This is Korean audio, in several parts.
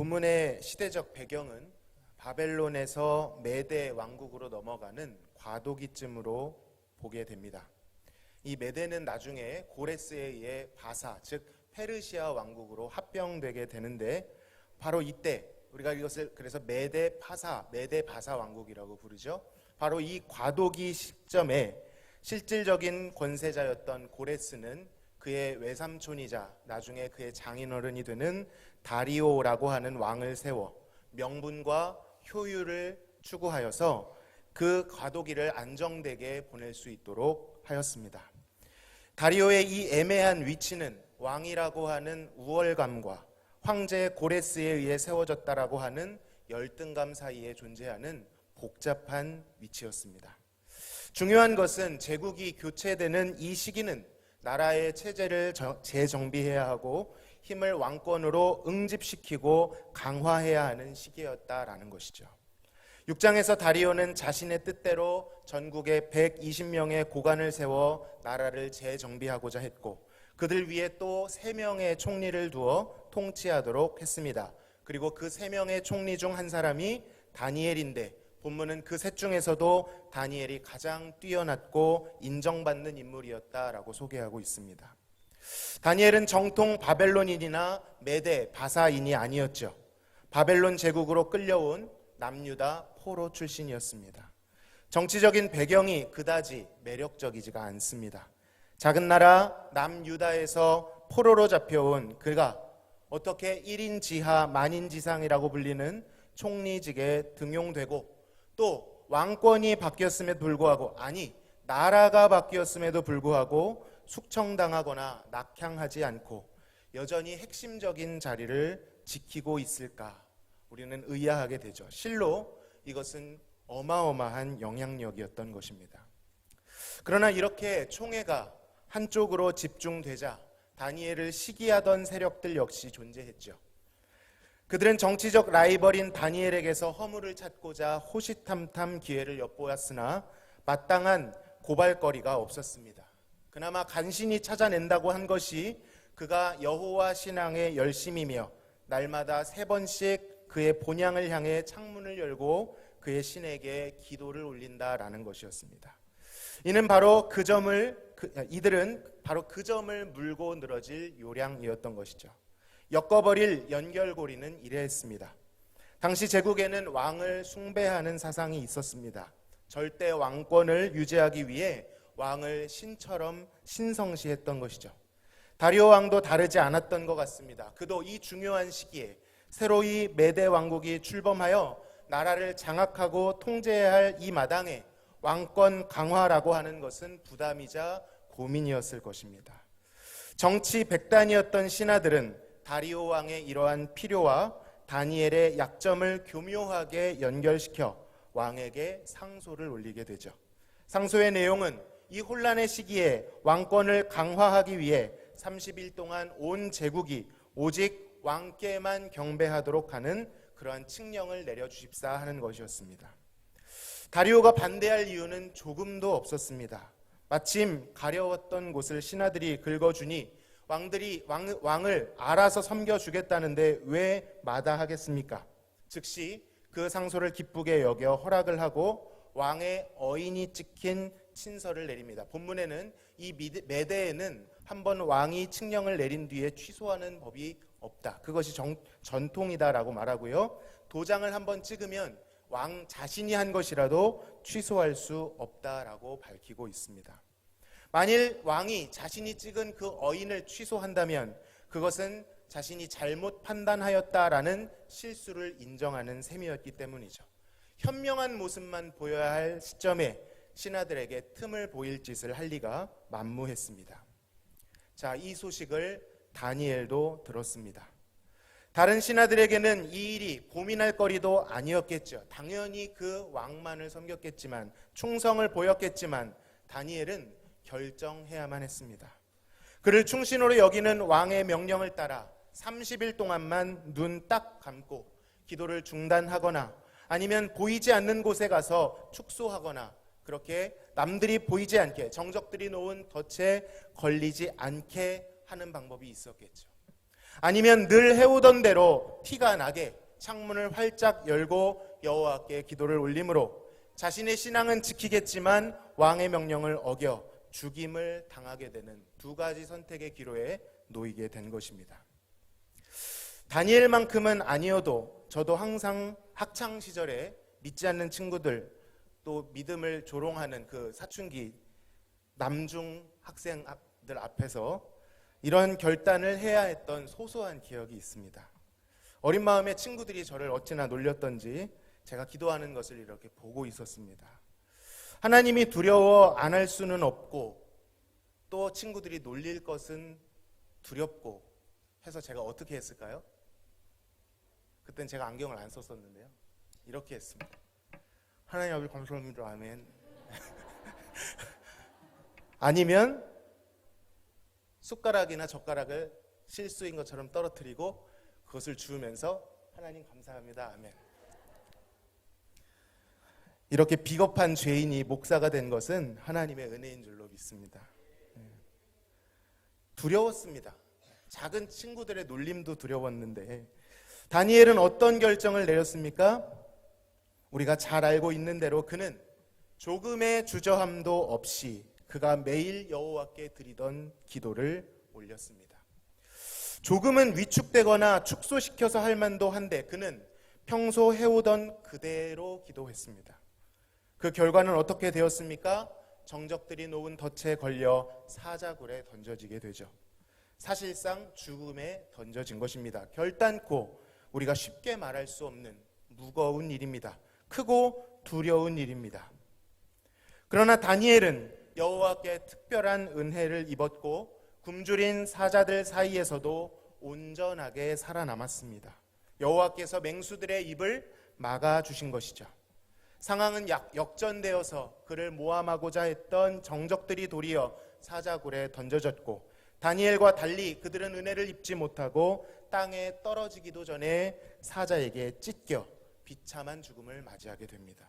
본문의 시대적 배경은 바벨론에서 메대 왕국으로 넘어가는 과도기쯤으로 보게 됩니다. 이 메대는 나중에 고레스에 의해 바사, 즉 페르시아 왕국으로 합병되게 되는데, 바로 이때 우리가 이것을 그래서 메대 바사 왕국이라고 부르죠. 바로 이 과도기 시점에 실질적인 권세자였던 고레스는 그의 외삼촌이자 나중에 그의 장인어른이 되는 다리오라고 하는 왕을 세워 명분과 효율을 추구하여서 그 과도기를 안정되게 보낼 수 있도록 하였습니다. 다리오의 이 애매한 위치는 왕이라고 하는 우월감과 황제 고레스에 의해 세워졌다라고 하는 열등감 사이에 존재하는 복잡한 위치였습니다. 중요한 것은 제국이 교체되는 이 시기는 나라의 체제를 재정비해야 하고 힘을 왕권으로 응집시키고 강화해야 하는 시기였다라는 것이죠. 6장에서 다리오는 자신의 뜻대로 전국에 120명의 고관을 세워 나라를 재정비하고자 했고, 그들 위에 또 3명의 총리를 두어 통치하도록 했습니다. 그리고 그 3명의 총리 중 한 사람이 다니엘인데, 본문은 그 셋 중에서도 다니엘이 가장 뛰어났고 인정받는 인물이었다라고 소개하고 있습니다. 다니엘은 정통 바벨론인이나 메대 바사인이 아니었죠. 바벨론 제국으로 끌려온 남유다 포로 출신이었습니다. 정치적인 배경이 그다지 매력적이지가 않습니다. 작은 나라 남유다에서 포로로 잡혀온 그가 어떻게 1인 지하 만인 지상이라고 불리는 총리직에 등용되고, 또 왕권이 바뀌었음에도 불구하고, 아니 나라가 바뀌었음에도 불구하고 숙청당하거나 낙향하지 않고 여전히 핵심적인 자리를 지키고 있을까? 우리는 의아하게 되죠. 실로 이것은 어마어마한 영향력이었던 것입니다. 그러나 이렇게 총애가 한쪽으로 집중되자 다니엘을 시기하던 세력들 역시 존재했죠. 그들은 정치적 라이벌인 다니엘에게서 허물을 찾고자 호시탐탐 기회를 엿보았으나 마땅한 고발거리가 없었습니다. 그나마 간신히 찾아낸다고 한 것이 그가 여호와 신앙의 열심이며 날마다 3번씩 그의 본향을 향해 창문을 열고 그의 신에게 기도를 올린다라는 것이었습니다. 이들은 바로 그 점을 물고 늘어질 요량이었던 것이죠. 엮어버릴 연결고리는 이러했습니다. 당시 제국에는 왕을 숭배하는 사상이 있었습니다. 절대 왕권을 유지하기 위해 왕을 신처럼 신성시했던 것이죠. 다리오 왕도 다르지 않았던 것 같습니다. 그도 이 중요한 시기에 새로이 메대 왕국이 출범하여 나라를 장악하고 통제해야 할 이 마당에 왕권 강화라고 하는 것은 부담이자 고민이었을 것입니다. 정치 백단이었던 신하들은 다리오 왕의 이러한 필요와 다니엘의 약점을 교묘하게 연결시켜 왕에게 상소를 올리게 되죠. 상소의 내용은 이 혼란의 시기에 왕권을 강화하기 위해 30일 동안 온 제국이 오직 왕께만 경배하도록 하는 그러한 칙령을 내려주십사 하는 것이었습니다. 다리오가 반대할 이유는 조금도 없었습니다. 마침 가려웠던 곳을 신하들이 긁어주니 왕들이 왕을 알아서 섬겨주겠다는데 왜 마다하겠습니까? 즉시 그 상소를 기쁘게 여겨 허락을 하고 왕의 어인이 찍힌 친서를 내립니다. 본문에는 이 메대에는 한번 왕이 칙령을 내린 뒤에 취소하는 법이 없다. 그것이 전통이다라고 말하고요. 도장을 한번 찍으면 왕 자신이 한 것이라도 취소할 수 없다라고 밝히고 있습니다. 만일 왕이 자신이 찍은 그 어인을 취소한다면 그것은 자신이 잘못 판단하였다라는 실수를 인정하는 셈이었기 때문이죠. 현명한 모습만 보여야 할 시점에 신하들에게 틈을 보일 짓을 할 리가 만무했습니다. 자, 이 소식을 다니엘도 들었습니다. 다른 신하들에게는 이 일이 고민할 거리도 아니었겠죠. 당연히 그 왕만을 섬겼겠지만, 충성을 보였겠지만 다니엘은 결정해야만 했습니다. 그를 충신으로 여기는 왕의 명령을 따라 30일 동안만 눈 딱 감고 기도를 중단하거나 아니면 보이지 않는 곳에 가서 축소하거나, 그렇게 남들이 보이지 않게 정적들이 놓은 덫에 걸리지 않게 하는 방법이 있었겠죠. 아니면 늘 해오던 대로 티가 나게 창문을 활짝 열고 여호와께 기도를 올림으로 자신의 신앙은 지키겠지만 왕의 명령을 어겨 죽임을 당하게 되는 두 가지 선택의 기로에 놓이게 된 것입니다. 다니엘만큼은 아니어도 저도 항상 학창 시절에 믿지 않는 친구들, 또 믿음을 조롱하는 그 사춘기 남중 학생들 앞에서 이런 결단을 해야 했던 소소한 기억이 있습니다. 어린 마음에 친구들이 저를 어찌나 놀렸던지 제가 기도하는 것을 이렇게 보고 있었습니다. 하나님이 두려워 안 할 수는 없고 또 친구들이 놀릴 것은 두렵고 해서 제가 어떻게 했을까요? 그땐 제가 안경을 안 썼었는데요. 이렇게 했습니다. 하나님 아버지 감사합니다. 아멘. 아니면 숟가락이나 젓가락을 실수인 것처럼 떨어뜨리고 그것을 주우면서 하나님 감사합니다. 아멘. 이렇게 비겁한 죄인이 목사가 된 것은 하나님의 은혜인 줄로 믿습니다. 두려웠습니다. 작은 친구들의 놀림도 두려웠는데 다니엘은 어떤 결정을 내렸습니까? 우리가 잘 알고 있는 대로 그는 조금의 주저함도 없이 그가 매일 여호와께 드리던 기도를 올렸습니다. 조금은 위축되거나 축소시켜서 할 만도 한데 그는 평소 해오던 그대로 기도했습니다. 그 결과는 어떻게 되었습니까? 정적들이 놓은 덫에 걸려 사자굴에 던져지게 되죠. 사실상 죽음에 던져진 것입니다. 결단코 우리가 쉽게 말할 수 없는 무거운 일입니다. 크고 두려운 일입니다. 그러나 다니엘은 여호와께 특별한 은혜를 입었고 굶주린 사자들 사이에서도 온전하게 살아남았습니다. 여호와께서 맹수들의 입을 막아주신 것이죠. 상황은 역전되어서 그를 모함하고자 했던 정적들이 도리어 사자굴에 던져졌고 다니엘과 달리 그들은 은혜를 입지 못하고 땅에 떨어지기도 전에 사자에게 찢겨 비참한 죽음을 맞이하게 됩니다.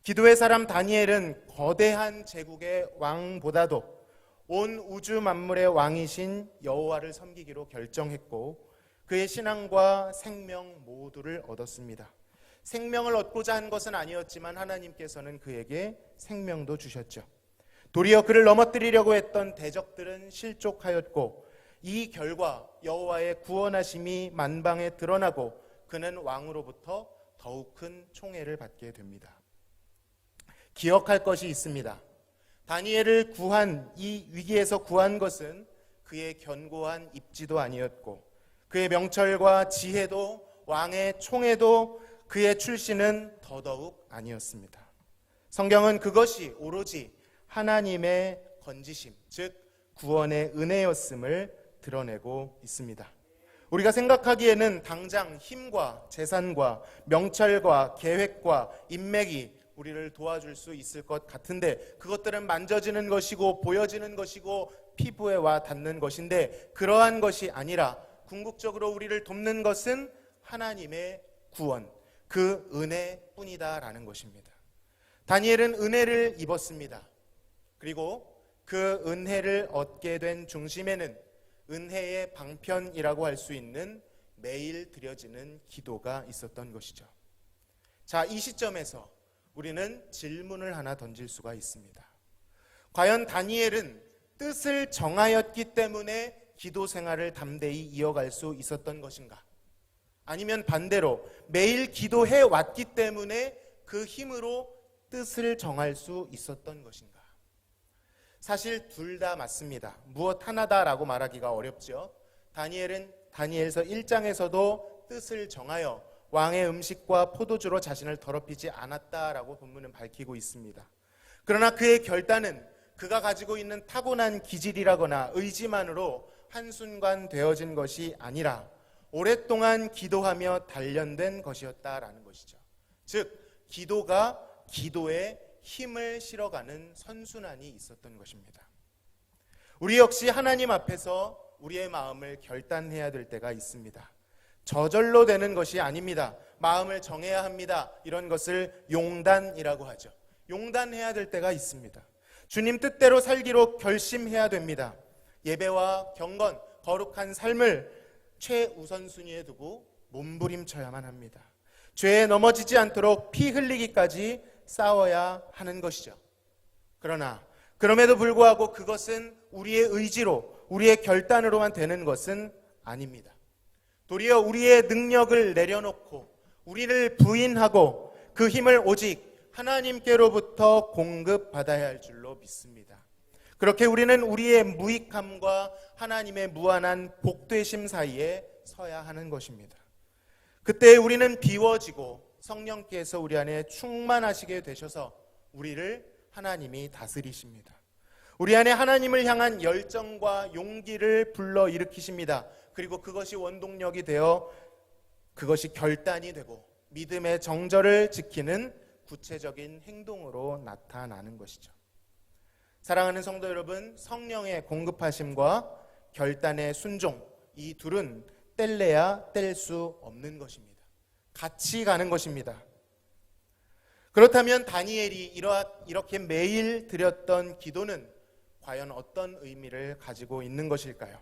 기도의 사람 다니엘은 거대한 제국의 왕보다도 온 우주 만물의 왕이신 여호와를 섬기기로 결정했고 그의 신앙과 생명 모두를 얻었습니다. 생명을 얻고자 한 것은 아니었지만 하나님께서는 그에게 생명도 주셨죠. 도리어 그를 넘어뜨리려고 했던 대적들은 실족하였고 이 결과 여호와의 구원하심이 만방에 드러나고 그는 왕으로부터 더욱 큰 총애를 받게 됩니다. 기억할 것이 있습니다. 다니엘을 구한 이 위기에서 구한 것은 그의 견고한 입지도 아니었고 그의 명철과 지혜도 왕의 총애도 그의 출신은 더더욱 아니었습니다. 성경은 그것이 오로지 하나님의 건지심, 즉 구원의 은혜였음을 드러내고 있습니다. 우리가 생각하기에는 당장 힘과 재산과 명철과 계획과 인맥이 우리를 도와줄 수 있을 것 같은데 그것들은 만져지는 것이고 보여지는 것이고 피부에 와 닿는 것인데 그러한 것이 아니라 궁극적으로 우리를 돕는 것은 하나님의 구원, 그 은혜뿐이다라는 것입니다. 다니엘은 은혜를 입었습니다. 그리고 그 은혜를 얻게 된 중심에는 은혜의 방편이라고 할 수 있는 매일 드려지는 기도가 있었던 것이죠. 자, 이 시점에서 우리는 질문을 하나 던질 수가 있습니다. 과연 다니엘은 뜻을 정하였기 때문에 기도 생활을 담대히 이어갈 수 있었던 것인가? 아니면 반대로 매일 기도해 왔기 때문에 그 힘으로 뜻을 정할 수 있었던 것인가? 사실 둘 다 맞습니다. 무엇 하나다라고 말하기가 어렵죠. 다니엘은 다니엘서 1장에서도 뜻을 정하여 왕의 음식과 포도주로 자신을 더럽히지 않았다라고 본문은 밝히고 있습니다. 그러나 그의 결단은 그가 가지고 있는 타고난 기질이라거나 의지만으로 한순간 되어진 것이 아니라 오랫동안 기도하며 단련된 것이었다라는 것이죠. 즉 기도가 기도에 힘을 실어가는 선순환이 있었던 것입니다. 우리 역시 하나님 앞에서 우리의 마음을 결단해야 될 때가 있습니다. 저절로 되는 것이 아닙니다. 마음을 정해야 합니다. 이런 것을 용단이라고 하죠. 용단해야 될 때가 있습니다. 주님 뜻대로 살기로 결심해야 됩니다. 예배와 경건, 거룩한 삶을 최우선순위에 두고 몸부림쳐야만 합니다. 죄에 넘어지지 않도록 피 흘리기까지 싸워야 하는 것이죠. 그러나 그럼에도 불구하고 그것은 우리의 의지로, 우리의 결단으로만 되는 것은 아닙니다. 도리어 우리의 능력을 내려놓고 우리를 부인하고 그 힘을 오직 하나님께로부터 공급받아야 할 줄로 믿습니다. 그렇게 우리는 우리의 무익함과 하나님의 무한한 복되심 사이에 서야 하는 것입니다. 그때 우리는 비워지고 성령께서 우리 안에 충만하시게 되셔서 우리를 하나님이 다스리십니다. 우리 안에 하나님을 향한 열정과 용기를 불러일으키십니다. 그리고 그것이 원동력이 되어 그것이 결단이 되고 믿음의 정절을 지키는 구체적인 행동으로 나타나는 것이죠. 사랑하는 성도 여러분, 성령의 공급하심과 결단의 순종, 이 둘은 뗄래야 뗄 수 없는 것입니다. 같이 가는 것입니다. 그렇다면 다니엘이 이렇게 매일 드렸던 기도는 과연 어떤 의미를 가지고 있는 것일까요?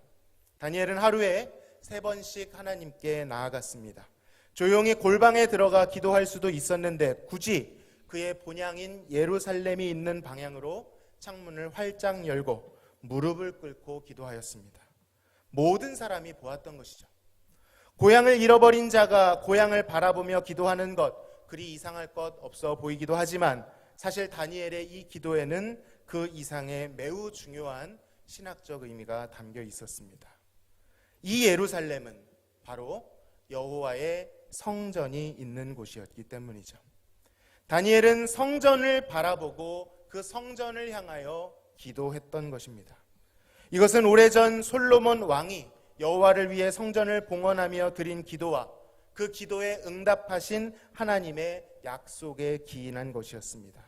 다니엘은 하루에 3번씩 하나님께 나아갔습니다. 조용히 골방에 들어가 기도할 수도 있었는데 굳이 그의 본향인 예루살렘이 있는 방향으로 창문을 활짝 열고 무릎을 꿇고 기도하였습니다. 모든 사람이 보았던 것이죠. 고향을 잃어버린 자가 고향을 바라보며 기도하는 것, 그리 이상할 것 없어 보이기도 하지만 사실 다니엘의 이 기도에는 그 이상의 매우 중요한 신학적 의미가 담겨 있었습니다. 이 예루살렘은 바로 여호와의 성전이 있는 곳이었기 때문이죠. 다니엘은 성전을 바라보고 그 성전을 향하여 기도했던 것입니다. 이것은 오래전 솔로몬 왕이 여호와를 위해 성전을 봉헌하며 드린 기도와 그 기도에 응답하신 하나님의 약속에 기인한 것이었습니다.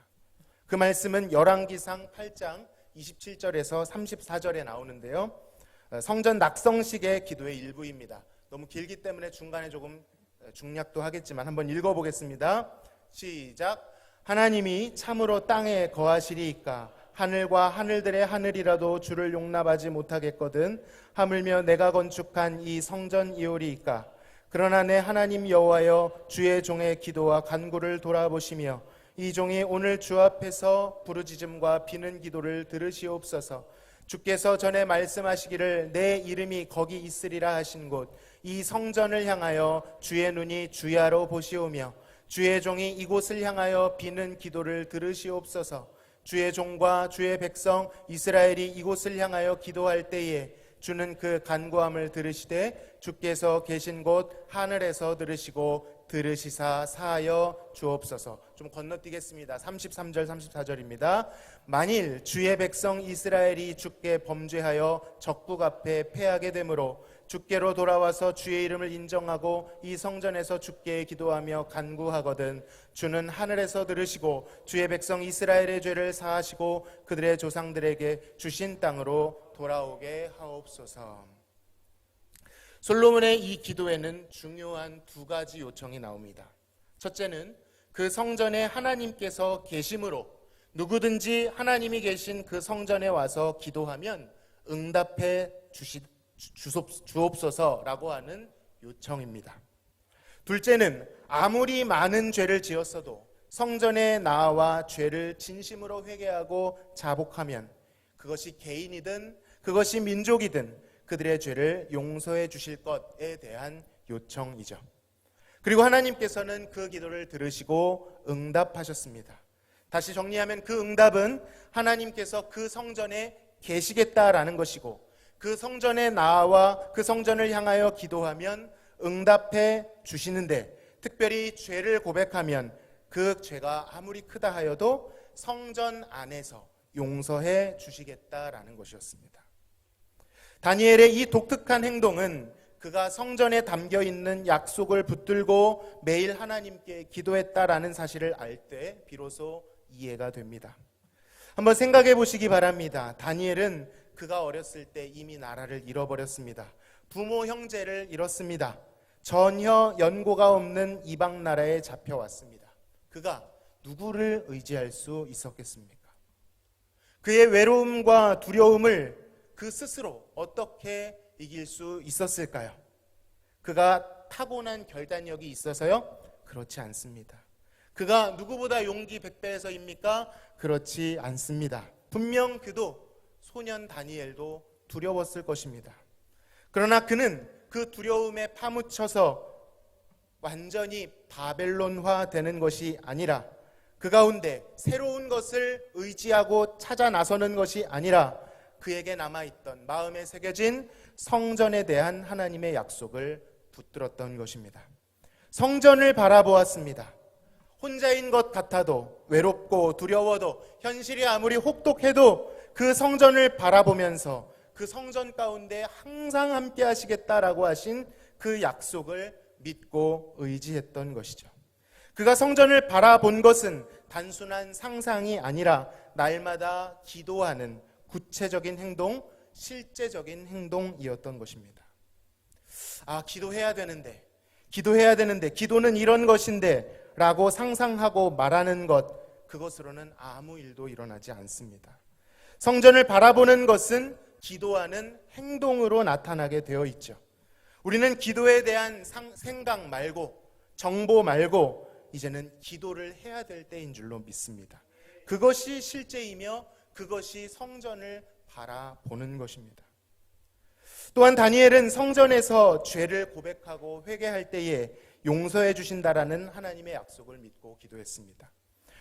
그 말씀은 열왕기상 8장 27절에서 34절에 나오는데요. 성전 낙성식의 기도의 일부입니다. 너무 길기 때문에 중간에 조금 중략도 하겠지만 한번 읽어보겠습니다. 시작. 하나님이 참으로 땅에 거하시리이까 하늘과 하늘들의 하늘이라도 주를 용납하지 못하겠거든 하물며 내가 건축한 이 성전이오리이까 그러나 내 하나님 여호와여 주의 종의 기도와 간구를 돌아보시며 이 종이 오늘 주 앞에서 부르짖음과 비는 기도를 들으시옵소서. 주께서 전에 말씀하시기를 내 이름이 거기 있으리라 하신 곳 이 성전을 향하여 주의 눈이 주야로 보시오며 주의 종이 이곳을 향하여 비는 기도를 들으시옵소서. 주의 종과 주의 백성 이스라엘이 이곳을 향하여 기도할 때에 주는 그 간구함을 들으시되 주께서 계신 곳 하늘에서 들으시고 들으시사 사하여 주옵소서. 좀 건너뛰겠습니다. 33절 34절입니다. 만일 주의 백성 이스라엘이 주께 범죄하여 적국 앞에 패하게 되므로 주께로 돌아와서 주의 이름을 인정하고 이 성전에서 주께 기도하며 간구하거든 주는 하늘에서 들으시고 주의 백성 이스라엘의 죄를 사하시고 그들의 조상들에게 주신 땅으로 돌아오게 하옵소서. 솔로몬의 이 기도에는 중요한 2가지 요청이 나옵니다. 첫째는 그 성전에 하나님께서 계심으로 누구든지 하나님이 계신 그 성전에 와서 기도하면 응답해 주옵소서라고 하는 요청입니다. 둘째는 아무리 많은 죄를 지었어도 성전에 나와 죄를 진심으로 회개하고 자복하면 그것이 개인이든 그것이 민족이든 그들의 죄를 용서해 주실 것에 대한 요청이죠. 그리고 하나님께서는 그 기도를 들으시고 응답하셨습니다. 다시 정리하면 그 응답은 하나님께서 그 성전에 계시겠다라는 것이고 그 성전에 나와 그 성전을 향하여 기도하면 응답해 주시는데 특별히 죄를 고백하면 그 죄가 아무리 크다 하여도 성전 안에서 용서해 주시겠다라는 것이었습니다. 다니엘의 이 독특한 행동은 그가 성전에 담겨있는 약속을 붙들고 매일 하나님께 기도했다라는 사실을 알 때 비로소 이해가 됩니다. 한번 생각해 보시기 바랍니다. 다니엘은 그가 어렸을 때 이미 나라를 잃어버렸습니다. 부모 형제를 잃었습니다. 전혀 연고가 없는 이방 나라에 잡혀왔습니다. 그가 누구를 의지할 수 있었겠습니까? 그의 외로움과 두려움을 그 스스로 어떻게 이길 수 있었을까요? 그가 타고난 결단력이 있어서요? 그렇지 않습니다. 그가 누구보다 용기 100배에서입니까? 그렇지 않습니다. 분명 그도 소년 다니엘도 두려웠을 것입니다. 그러나 그는 그 두려움에 파묻혀서 완전히 바벨론화 되는 것이 아니라 그 가운데 새로운 것을 의지하고 찾아 나서는 것이 아니라 그에게 남아있던 마음에 새겨진 성전에 대한 하나님의 약속을 붙들었던 것입니다. 성전을 바라보았습니다. 혼자인 것 같아도 외롭고 두려워도 현실이 아무리 혹독해도 그 성전을 바라보면서 그 성전 가운데 항상 함께 하시겠다라고 하신 그 약속을 믿고 의지했던 것이죠. 그가 성전을 바라본 것은 단순한 상상이 아니라 날마다 기도하는 구체적인 행동, 실제적인 행동이었던 것입니다. 기도해야 되는데, 기도는 이런 것인데 라고 상상하고 말하는 것, 그것으로는 아무 일도 일어나지 않습니다. 성전을 바라보는 것은 기도하는 행동으로 나타나게 되어 있죠. 우리는 기도에 대한 생각 말고, 정보 말고 이제는 기도를 해야 될 때인 줄로 믿습니다. 그것이 실제이며 그것이 성전을 바라보는 것입니다. 또한 다니엘은 성전에서 죄를 고백하고 회개할 때에 용서해 주신다라는 하나님의 약속을 믿고 기도했습니다.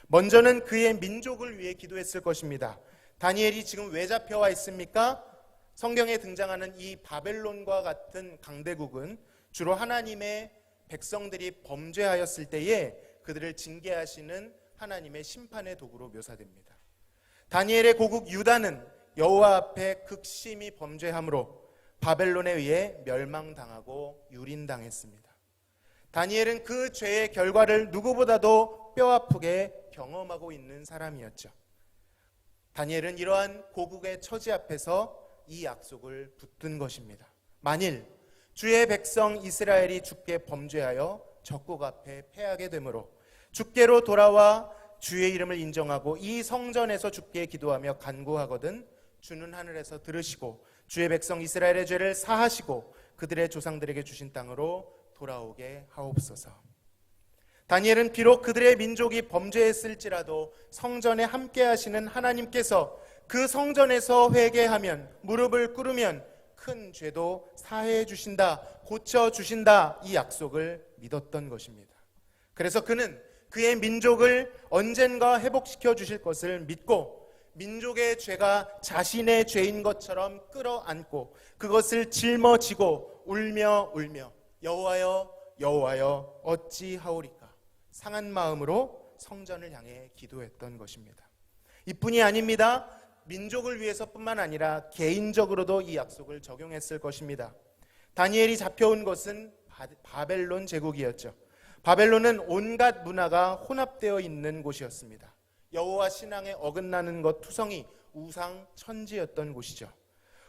먼저는 그의 민족을 위해 기도했을 것입니다. 다니엘이 지금 왜 잡혀와 있습니까? 성경에 등장하는 이 바벨론과 같은 강대국은 주로 하나님의 백성들이 범죄하였을 때에 그들을 징계하시는 하나님의 심판의 도구로 묘사됩니다. 다니엘의 고국 유다는 여호와 앞에 극심히 범죄함으로 바벨론에 의해 멸망당하고 유린당했습니다. 다니엘은 그 죄의 결과를 누구보다도 뼈아프게 경험하고 있는 사람이었죠. 다니엘은 이러한 고국의 처지 앞에서 이 약속을 붙든 것입니다. 만일 주의 백성 이스라엘이 주께 범죄하여 적국 앞에 패하게 되므로 주께로 돌아와 주의 이름을 인정하고 이 성전에서 주께 기도하며 간구하거든 주는 하늘에서 들으시고 주의 백성 이스라엘의 죄를 사하시고 그들의 조상들에게 주신 땅으로 돌아오게 하옵소서. 다니엘은 비록 그들의 민족이 범죄했을지라도 성전에 함께 하시는 하나님께서 그 성전에서 회개하면, 무릎을 꿇으면 큰 죄도 사해 주신다, 고쳐 주신다, 이 약속을 믿었던 것입니다. 그래서 그는 그의 민족을 언젠가 회복시켜 주실 것을 믿고 민족의 죄가 자신의 죄인 것처럼 끌어안고 그것을 짊어지고 울며 여호와여 여호와여 어찌하오리까 상한 마음으로 성전을 향해 기도했던 것입니다. 이뿐이 아닙니다. 민족을 위해서뿐만 아니라 개인적으로도 이 약속을 적용했을 것입니다. 다니엘이 잡혀온 것은 바벨론 제국이었죠. 바벨론은 온갖 문화가 혼합되어 있는 곳이었습니다. 여호와 신앙에 어긋나는 것 투성이 우상 천지였던 곳이죠.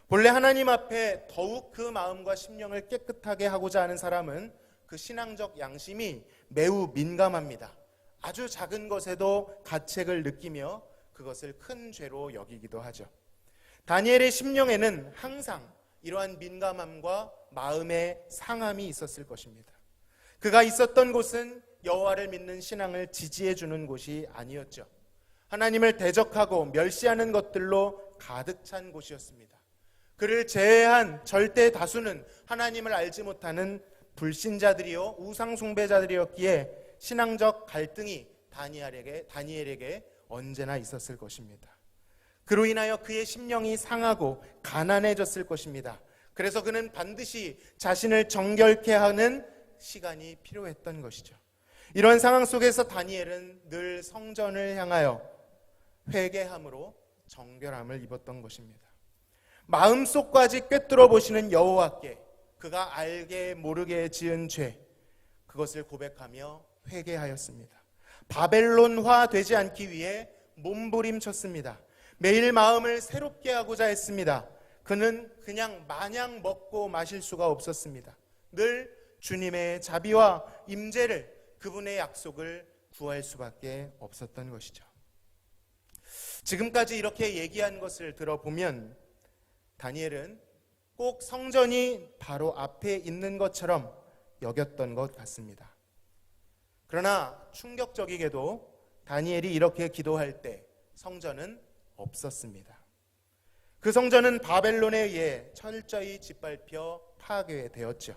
본래 하나님 앞에 더욱 그 마음과 심령을 깨끗하게 하고자 하는 사람은 그 신앙적 양심이 매우 민감합니다. 아주 작은 것에도 가책을 느끼며 그것을 큰 죄로 여기기도 하죠. 다니엘의 심령에는 항상 이러한 민감함과 마음의 상함이 있었을 것입니다. 그가 있었던 곳은 여호와를 믿는 신앙을 지지해 주는 곳이 아니었죠. 하나님을 대적하고 멸시하는 것들로 가득 찬 곳이었습니다. 그를 제외한 절대 다수는 하나님을 알지 못하는 불신자들이요 우상 숭배자들이었기에 신앙적 갈등이 다니엘에게 언제나 있었을 것입니다. 그로 인하여 그의 심령이 상하고 가난해졌을 것입니다. 그래서 그는 반드시 자신을 정결케 하는 시간이 필요했던 것이죠. 이런 상황 속에서 다니엘은 늘 성전을 향하여 회개함으로 정결함을 입었던 것입니다. 마음속까지 꿰뚫어 보시는 여호와께 그가 알게 모르게 지은 죄, 그것을 고백하며 회개하였습니다. 바벨론화 되지 않기 위해 몸부림쳤습니다. 매일 마음을 새롭게 하고자 했습니다. 그는 그냥 마냥 먹고 마실 수가 없었습니다. 늘 주님의 자비와 임재를, 그분의 약속을 구할 수밖에 없었던 것이죠. 지금까지 이렇게 얘기한 것을 들어보면 다니엘은 꼭 성전이 바로 앞에 있는 것처럼 여겼던 것 같습니다. 그러나 충격적이게도 다니엘이 이렇게 기도할 때 성전은 없었습니다. 그 성전은 바벨론에 의해 철저히 짓밟혀 파괴되었죠.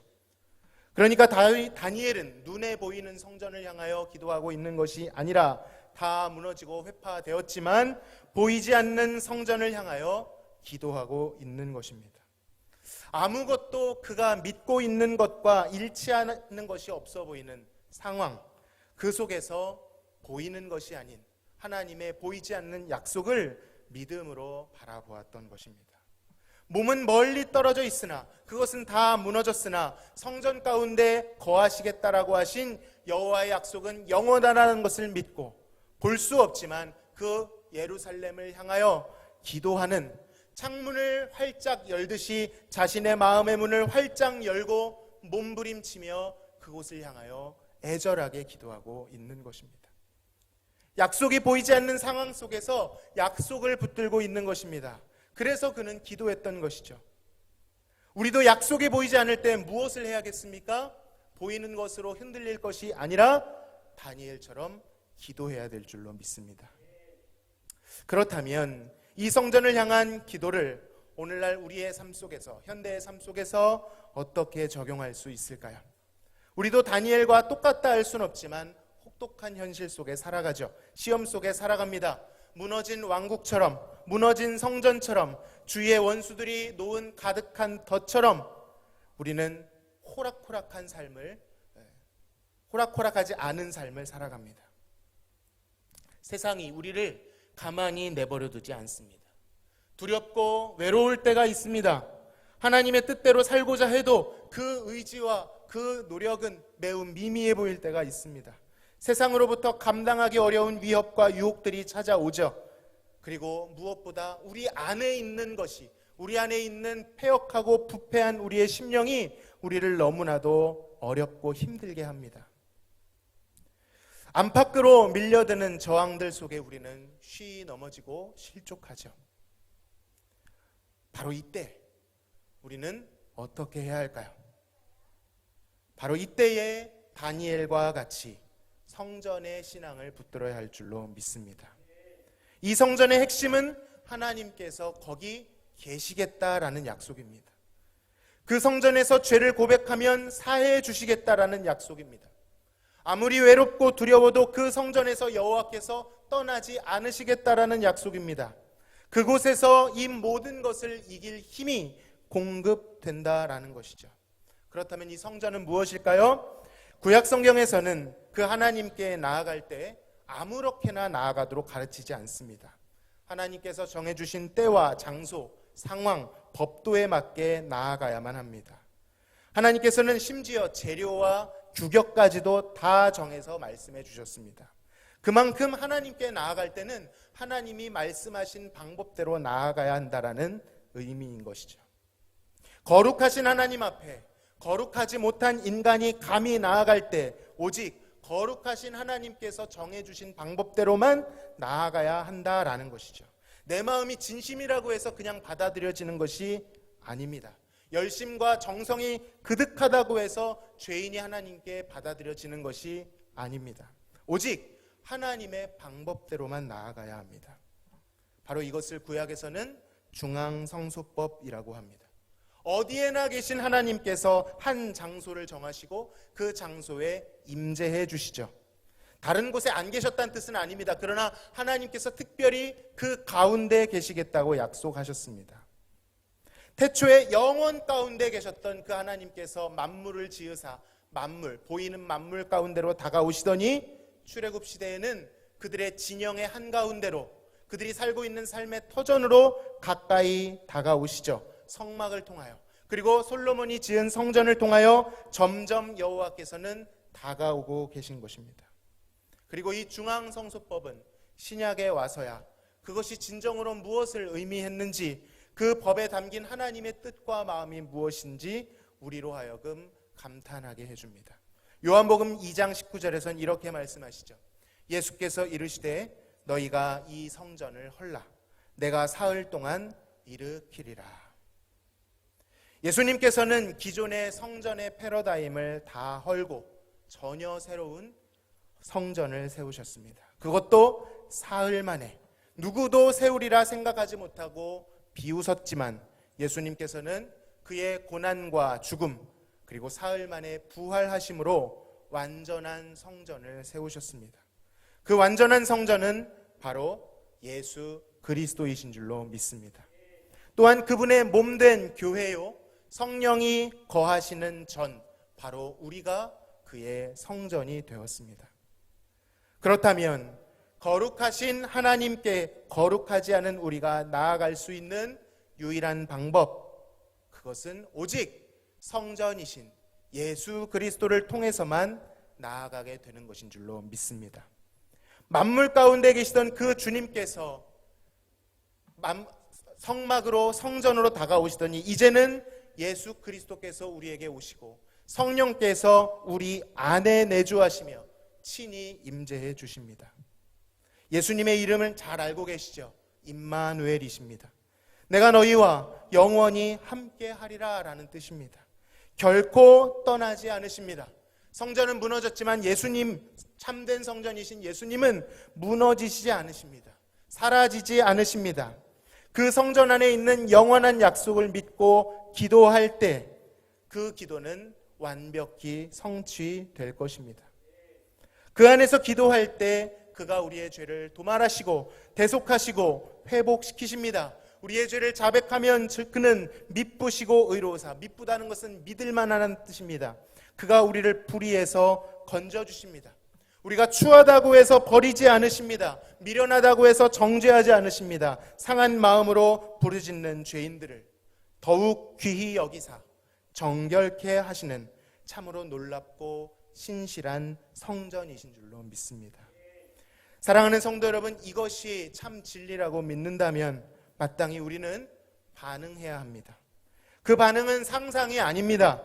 그러니까 다니엘은 눈에 보이는 성전을 향하여 기도하고 있는 것이 아니라 다 무너지고 회파되었지만 보이지 않는 성전을 향하여 기도하고 있는 것입니다. 아무것도 그가 믿고 있는 것과 일치하는 것이 없어 보이는 상황, 그 속에서 보이는 것이 아닌 하나님의 보이지 않는 약속을 믿음으로 바라보았던 것입니다. 몸은 멀리 떨어져 있으나 그것은 다 무너졌으나 성전 가운데 거하시겠다라고 하신 여호와의 약속은 영원하다는 것을 믿고 볼 수 없지만 그 예루살렘을 향하여 기도하는, 창문을 활짝 열듯이 자신의 마음의 문을 활짝 열고 몸부림치며 그곳을 향하여 애절하게 기도하고 있는 것입니다. 약속이 보이지 않는 상황 속에서 약속을 붙들고 있는 것입니다. 그래서 그는 기도했던 것이죠. 우리도 약속이 보이지 않을 때 무엇을 해야겠습니까? 보이는 것으로 흔들릴 것이 아니라 다니엘처럼 기도해야 될 줄로 믿습니다. 그렇다면 이 성전을 향한 기도를 오늘날 우리의 삶 속에서, 현대의 삶 속에서 어떻게 적용할 수 있을까요? 우리도 다니엘과 똑같다 할 수는 없지만 혹독한 현실 속에 살아가죠. 시험 속에 살아갑니다. 무너진 왕국처럼, 무너진 성전처럼, 주위의 원수들이 놓은 가득한 덫처럼 우리는 호락호락하지 않은 삶을 살아갑니다. 세상이 우리를 가만히 내버려 두지 않습니다. 두렵고 외로울 때가 있습니다. 하나님의 뜻대로 살고자 해도 그 의지와 그 노력은 매우 미미해 보일 때가 있습니다. 세상으로부터 감당하기 어려운 위협과 유혹들이 찾아오죠. 그리고 무엇보다 우리 안에 있는 것이, 우리 안에 있는 패역하고 부패한 우리의 심령이 우리를 너무나도 어렵고 힘들게 합니다. 안팎으로 밀려드는 저항들 속에 우리는 쉬이 넘어지고 실족하죠. 바로 이때 우리는 어떻게 해야 할까요? 바로 이때에 다니엘과 같이 성전의 신앙을 붙들어야 할 줄로 믿습니다. 이 성전의 핵심은 하나님께서 거기 계시겠다라는 약속입니다. 그 성전에서 죄를 고백하면 사해해 주시겠다라는 약속입니다. 아무리 외롭고 두려워도 그 성전에서 여호와께서 떠나지 않으시겠다라는 약속입니다. 그곳에서 이 모든 것을 이길 힘이 공급된다라는 것이죠. 그렇다면 이 성전은 무엇일까요? 구약 성경에서는 그 하나님께 나아갈 때 아무렇게나 나아가도록 가르치지 않습니다. 하나님께서 정해주신 때와 장소, 상황, 법도에 맞게 나아가야만 합니다. 하나님께서는 심지어 재료와 규격까지도 다 정해서 말씀해 주셨습니다. 그만큼 하나님께 나아갈 때는 하나님이 말씀하신 방법대로 나아가야 한다라는 의미인 것이죠. 거룩하신 하나님 앞에 거룩하지 못한 인간이 감히 나아갈 때 오직 거룩하신 하나님께서 정해주신 방법대로만 나아가야 한다라는 것이죠. 내 마음이 진심이라고 해서 그냥 받아들여지는 것이 아닙니다. 열심과 정성이 그득하다고 해서 죄인이 하나님께 받아들여지는 것이 아닙니다. 오직 하나님의 방법대로만 나아가야 합니다. 바로 이것을 구약에서는 중앙성소법이라고 합니다. 어디에나 계신 하나님께서 한 장소를 정하시고 그 장소에 임재해 주시죠. 다른 곳에 안 계셨다는 뜻은 아닙니다. 그러나 하나님께서 특별히 그 가운데 계시겠다고 약속하셨습니다. 태초에 영원 가운데 계셨던 그 하나님께서 만물을 지으사 보이는 만물 가운데로 다가오시더니 출애굽 시대에는 그들의 진영의 한가운데로, 그들이 살고 있는 삶의 터전으로 가까이 다가오시죠. 성막을 통하여, 그리고 솔로몬이 지은 성전을 통하여 점점 여호와께서는 다가오고 계신 것입니다. 그리고 이 중앙성소법은 신약에 와서야 그것이 진정으로 무엇을 의미했는지, 그 법에 담긴 하나님의 뜻과 마음이 무엇인지 우리로 하여금 감탄하게 해줍니다. 요한복음 2장 19절에서는 이렇게 말씀하시죠. 예수께서 이르시되 너희가 이 성전을 헐라 내가 사흘 동안 일으키리라. 예수님께서는 기존의 성전의 패러다임을 다 헐고 전혀 새로운 성전을 세우셨습니다. 그것도 사흘 만에. 누구도 세우리라 생각하지 못하고 비웃었지만 예수님께서는 그의 고난과 죽음 그리고 사흘 만에 부활하심으로 완전한 성전을 세우셨습니다. 그 완전한 성전은 바로 예수 그리스도이신 줄로 믿습니다. 또한 그분의 몸된 교회요, 성령이 거하시는 전, 바로 우리가 그의 성전이 되었습니다. 그렇다면 거룩하신 하나님께 거룩하지 않은 우리가 나아갈 수 있는 유일한 방법, 그것은 오직 성전이신 예수 그리스도를 통해서만 나아가게 되는 것인 줄로 믿습니다. 만물 가운데 계시던 그 주님께서 성막으로 성전으로 다가오시더니 이제는 예수 그리스도께서 우리에게 오시고 성령께서 우리 안에 내주하시며 친히 임재해 주십니다. 예수님의 이름을 잘 알고 계시죠? 임마누엘이십니다. 내가 너희와 영원히 함께 하리라 라는 뜻입니다. 결코 떠나지 않으십니다. 성전은 무너졌지만 예수님, 참된 성전이신 예수님은 무너지시지 않으십니다. 사라지지 않으십니다. 그 성전 안에 있는 영원한 약속을 믿고 기도할 때 그 기도는 완벽히 성취될 것입니다. 그 안에서 기도할 때 그가 우리의 죄를 도말하시고 대속하시고 회복시키십니다. 우리의 죄를 자백하면 그는 미쁘시고 의로우사, 미쁘다는 것은 믿을 만하다는 뜻입니다. 그가 우리를 불의에서 건져주십니다. 우리가 추하다고 해서 버리지 않으십니다. 미련하다고 해서 정죄하지 않으십니다. 상한 마음으로 부르짖는 죄인들을 더욱 귀히 여기사 정결케 하시는 참으로 놀랍고 신실한 성전이신 줄로 믿습니다. 사랑하는 성도 여러분, 이것이 참 진리라고 믿는다면 마땅히 우리는 반응해야 합니다. 그 반응은 상상이 아닙니다.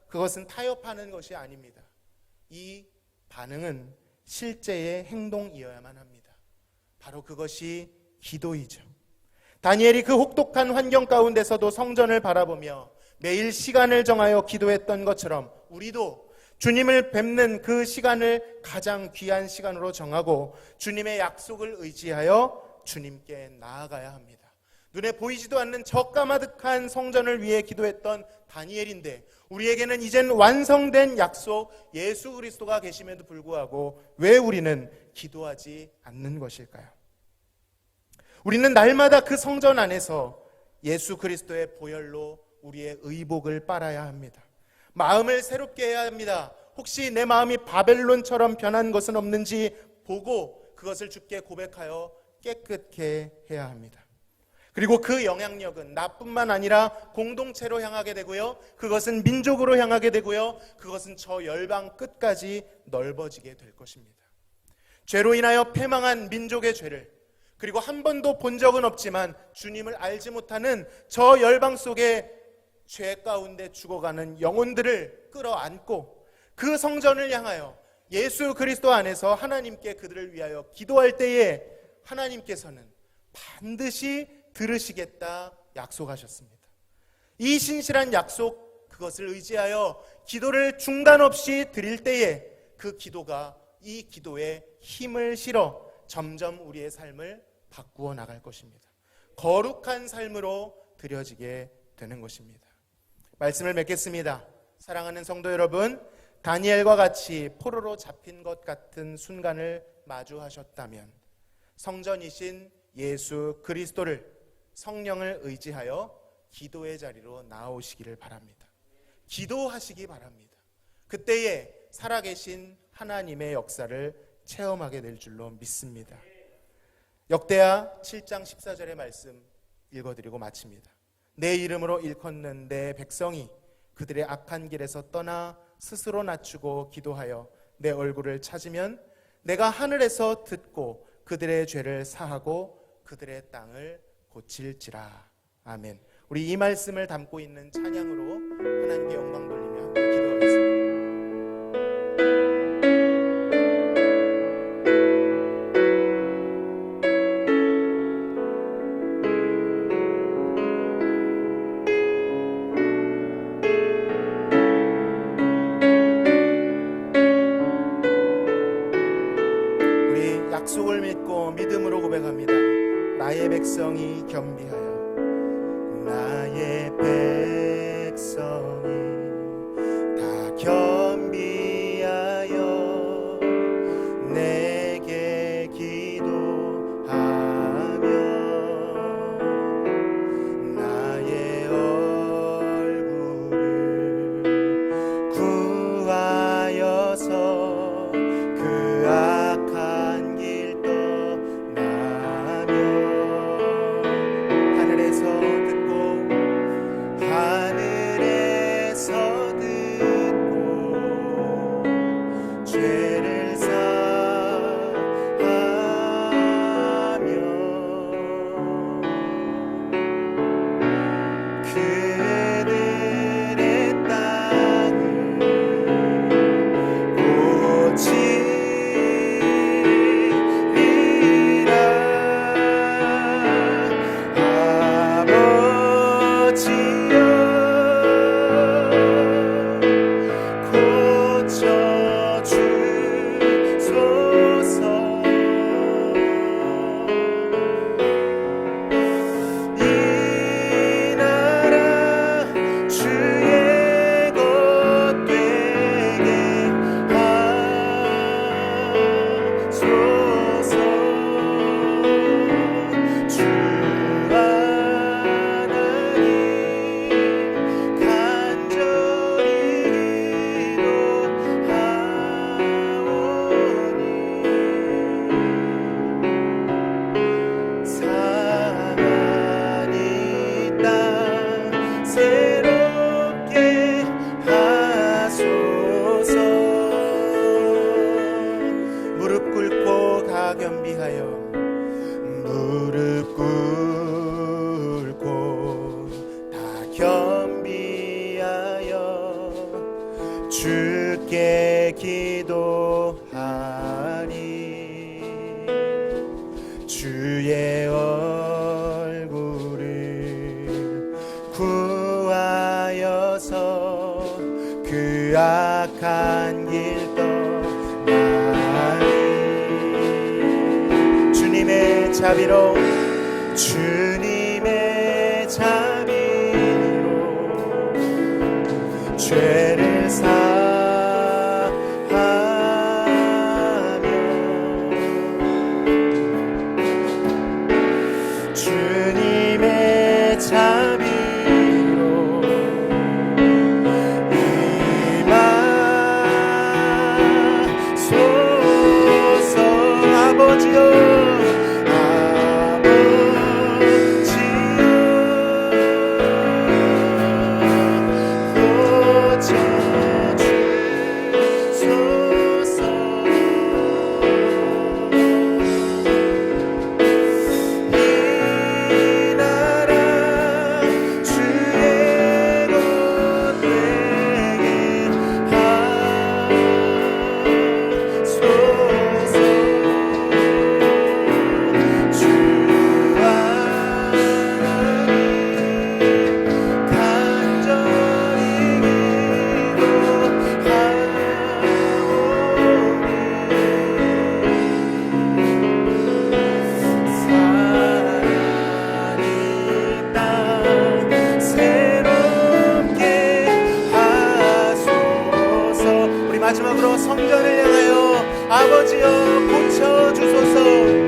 그것은 타협하는 것이 아닙니다. 이 반응은 실제의 행동이어야만 합니다. 바로 그것이 기도이죠. 다니엘이 그 혹독한 환경 가운데서도 성전을 바라보며 매일 시간을 정하여 기도했던 것처럼 우리도 주님을 뵙는 그 시간을 가장 귀한 시간으로 정하고 주님의 약속을 의지하여 주님께 나아가야 합니다. 눈에 보이지도 않는 저 까마득한 성전을 위해 기도했던 다니엘인데 우리에게는 이젠 완성된 약속 예수 그리스도가 계심에도 불구하고 왜 우리는 기도하지 않는 것일까요? 우리는 날마다 그 성전 안에서 예수 그리스도의 보혈로 우리의 의복을 빨아야 합니다. 마음을 새롭게 해야 합니다. 혹시 내 마음이 바벨론처럼 변한 것은 없는지 보고 그것을 주께 고백하여 깨끗게 해야 합니다. 그리고 그 영향력은 나뿐만 아니라 공동체로 향하게 되고요. 그것은 민족으로 향하게 되고요. 그것은 저 열방 끝까지 넓어지게 될 것입니다. 죄로 인하여 패망한 민족의 죄를, 그리고 한 번도 본 적은 없지만 주님을 알지 못하는 저 열방 속에 죄 가운데 죽어가는 영혼들을 끌어안고 그 성전을 향하여 예수 그리스도 안에서 하나님께 그들을 위하여 기도할 때에 하나님께서는 반드시 들으시겠다 약속하셨습니다. 이 신실한 약속, 그것을 의지하여 기도를 중단 없이 드릴 때에 그 기도가 이 기도에 힘을 실어 점점 우리의 삶을 바꾸어 나갈 것입니다. 거룩한 삶으로 드려지게 되는 것입니다. 말씀을 맺겠습니다. 사랑하는 성도 여러분, 다니엘과 같이 포로로 잡힌 것 같은 순간을 마주하셨다면 성전이신 예수 그리스도를, 성령을 의지하여 기도의 자리로 나오시기를 바랍니다. 기도하시기 바랍니다. 그때에 살아계신 하나님의 역사를 체험하게 될 줄로 믿습니다. 역대하 7장 14절의 말씀 읽어드리고 마칩니다. 내 이름으로 일컫는 내 백성이 그들의 악한 길에서 떠나 스스로 낮추고 기도하여 내 얼굴을 찾으면 내가 하늘에서 듣고 그들의 죄를 사하고 그들의 땅을 고칠지라. 아멘. 우리 이 말씀을 담고 있는 찬양으로 하나님께 영광 돌리며 함께 기도하겠습니다. 나의 백성이 겸비하여 나의 백성이 다 겸비하여 내게 기도하며 나의 얼굴을 구하여서 그 악한 길 떠나며 하늘에서 듣고 죄를 사하며 그들의 땅을 고치리라. 아버지여 고쳐주소서. 이 나라 주의 것 되게 하소서. 주 하나님 간절히 기도하오니 사랑하니 땅 새롭게 하소서. 무릎 꿇고 다 겸비하여 무릎 꿇고 다 겸비하여 주께 기도하리. 주의 얼굴을 구하여서 그 악한 길 떠나리. 주님의 자비로 주님의 자비로 죄를 사하며 주님의 자비로 임하소서. 아버지여 마지막으로 성전을 향하여 아버지여 고쳐주소서.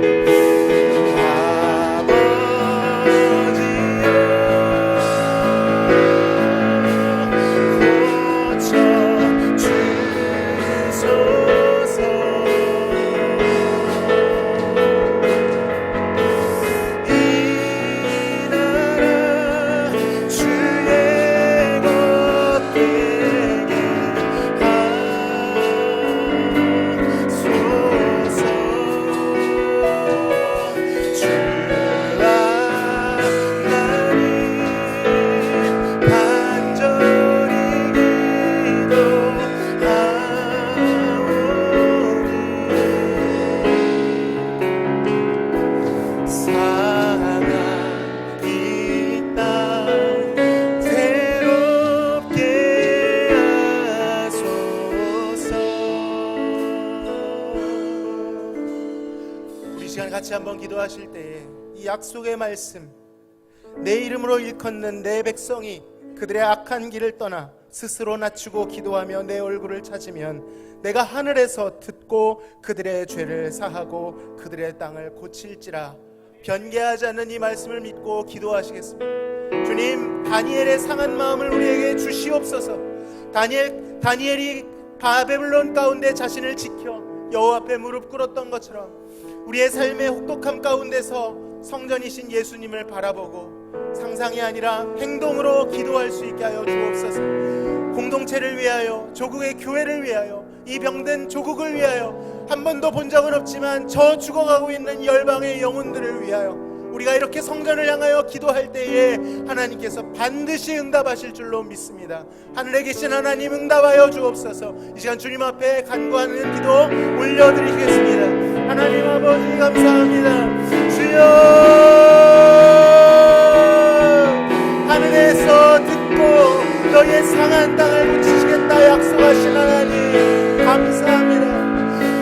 같이 한번 기도하실 때에 이 이 약속의 말씀, 내 이름으로 일컫는 내 백성이 그들의 악한 길을 떠나 스스로 낮추고 기도하며 내 얼굴을 찾으면 내가 하늘에서 듣고 그들의 죄를 사하고 그들의 땅을 고칠지라. 변개하지 않는 이 말씀을 믿고 기도하시겠습니다. 주님, 다니엘의 상한 마음을 우리에게 주시옵소서. 다니엘이 바벨론 가운데 자신을 지켜 여호와 앞에 무릎 꿇었던 것처럼 우리의 삶의 혹독함 가운데서 성전이신 예수님을 바라보고 상상이 아니라 행동으로 기도할 수 있게 하여 주옵소서. 공동체를 위하여, 조국의 교회를 위하여, 이 병든 조국을 위하여, 한 번도 본 적은 없지만 저 죽어가고 있는 열방의 영혼들을 위하여 우리가 이렇게 성전을 향하여 기도할 때에 하나님께서 반드시 응답하실 줄로 믿습니다. 하늘에 계신 하나님, 응답하여 주옵소서. 이 시간 주님 앞에 간구하는 기도 올려드리겠습니다. 하나님 아버지, 감사합니다. 주여, 하늘에서 듣고 너희의 상한 땅을 고치시겠다 약속하신 하나님, 감사합니다.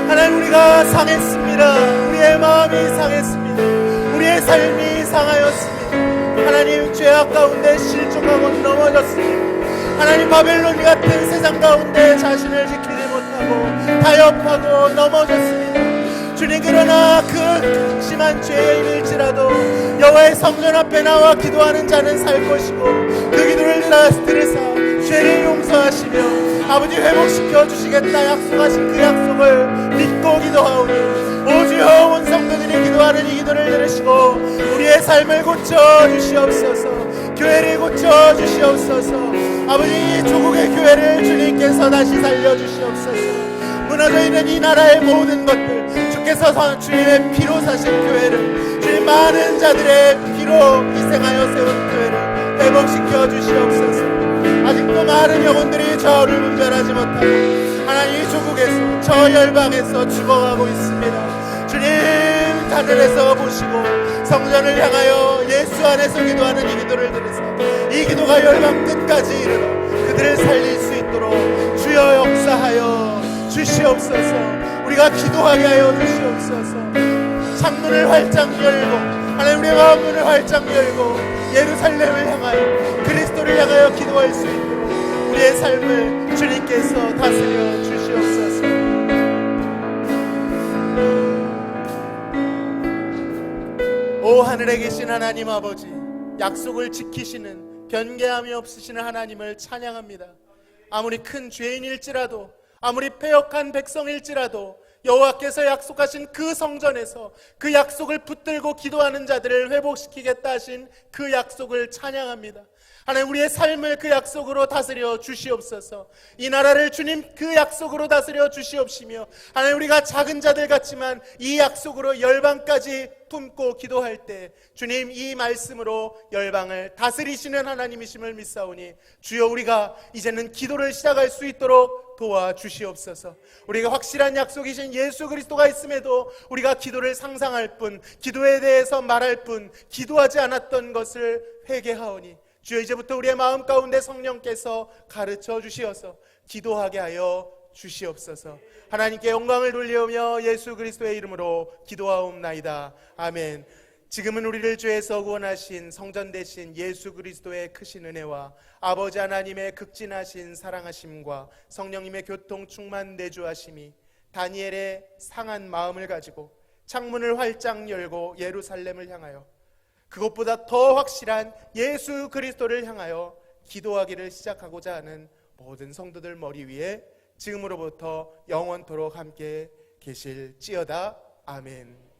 하나님, 우리가 상했습니다. 우리의 마음이 상했습니다. 우리의 삶이 상하였습니다. 하나님, 죄악 가운데 실족하고 넘어졌습니다. 하나님, 바벨론 같은 세상 가운데 자신을 지키지 못하고 타협하고 넘어졌습니다. 주님, 그러나 그 심한 죄의 일일지라도 여호와의 성전 앞에 나와 기도하는 자는 살 것이고 그 기도를 들으사 죄를 용서하시며 아버지 회복시켜 주시겠다 약속하신 그 약속을 믿고 기도하오니 오 주여, 온 성도들이 기도하는 이 기도를 들으시고 우리의 삶을 고쳐 주시옵소서. 교회를 고쳐 주시옵소서. 아버지, 조국의 교회를 주님께서 다시 살려 주시옵소서. 무너져 있는 이 나라의 모든 것들 주께서 주님의 피로 사신 교회를, 주님 많은 자들의 피로 희생하여 세운 교회를 회복시켜 주시옵소서. 아직도 많은 영혼들이 저를 분별하지 못하고 하나님, 조국에서 저 열방에서 죽어가고 있습니다. 주님, 하늘에서 보시고 성전을 향하여 예수 안에서 기도하는 이 기도를 들으사 이 기도가 열방 끝까지 이르러 그들을 살릴 수 있도록 주여 역사하여 주시옵소서. 우리가 기도하게 하여 주시옵소서. 창문을 활짝 열고 하나님, 우리의 마음문을 활짝 열고 예루살렘을 향하여 그리스도를 향하여 기도할 수 있도록 우리의 삶을 주님께서 다스려 주시옵소서. 오 하늘에 계신 하나님 아버지, 약속을 지키시는 변개함이 없으시는 하나님을 찬양합니다. 아무리 큰 죄인일지라도, 아무리 패역한 백성일지라도 여호와께서 약속하신 그 성전에서 그 약속을 붙들고 기도하는 자들을 회복시키겠다 하신 그 약속을 찬양합니다. 하나님, 우리의 삶을 그 약속으로 다스려 주시옵소서. 이 나라를 주님 그 약속으로 다스려 주시옵시며 하나님, 우리가 작은 자들 같지만 이 약속으로 열방까지 품고 기도할 때 주님 이 말씀으로 열방을 다스리시는 하나님이심을 믿사오니 주여, 우리가 이제는 기도를 시작할 수 있도록 도와주시옵소서. 우리가 확실한 약속이신 예수 그리스도가 있음에도 우리가 기도를 상상할 뿐, 기도에 대해서 말할 뿐, 기도하지 않았던 것을 회개하오니 주여, 이제부터 우리의 마음 가운데 성령께서 가르쳐 주시어서 기도하게 하여 주시옵소서. 하나님께 영광을 돌리오며 예수 그리스도의 이름으로 기도하옵나이다. 아멘. 지금은 우리를 죄에서 구원하신 성전 대신 예수 그리스도의 크신 은혜와 아버지 하나님의 극진하신 사랑하심과 성령님의 교통 충만 내주하심이 다니엘의 상한 마음을 가지고 창문을 활짝 열고 예루살렘을 향하여 그것보다 더 확실한 예수 그리스도를 향하여 기도하기를 시작하고자 하는 모든 성도들 머리 위에 지금으로부터 영원토록 함께 계실지어다. 아멘.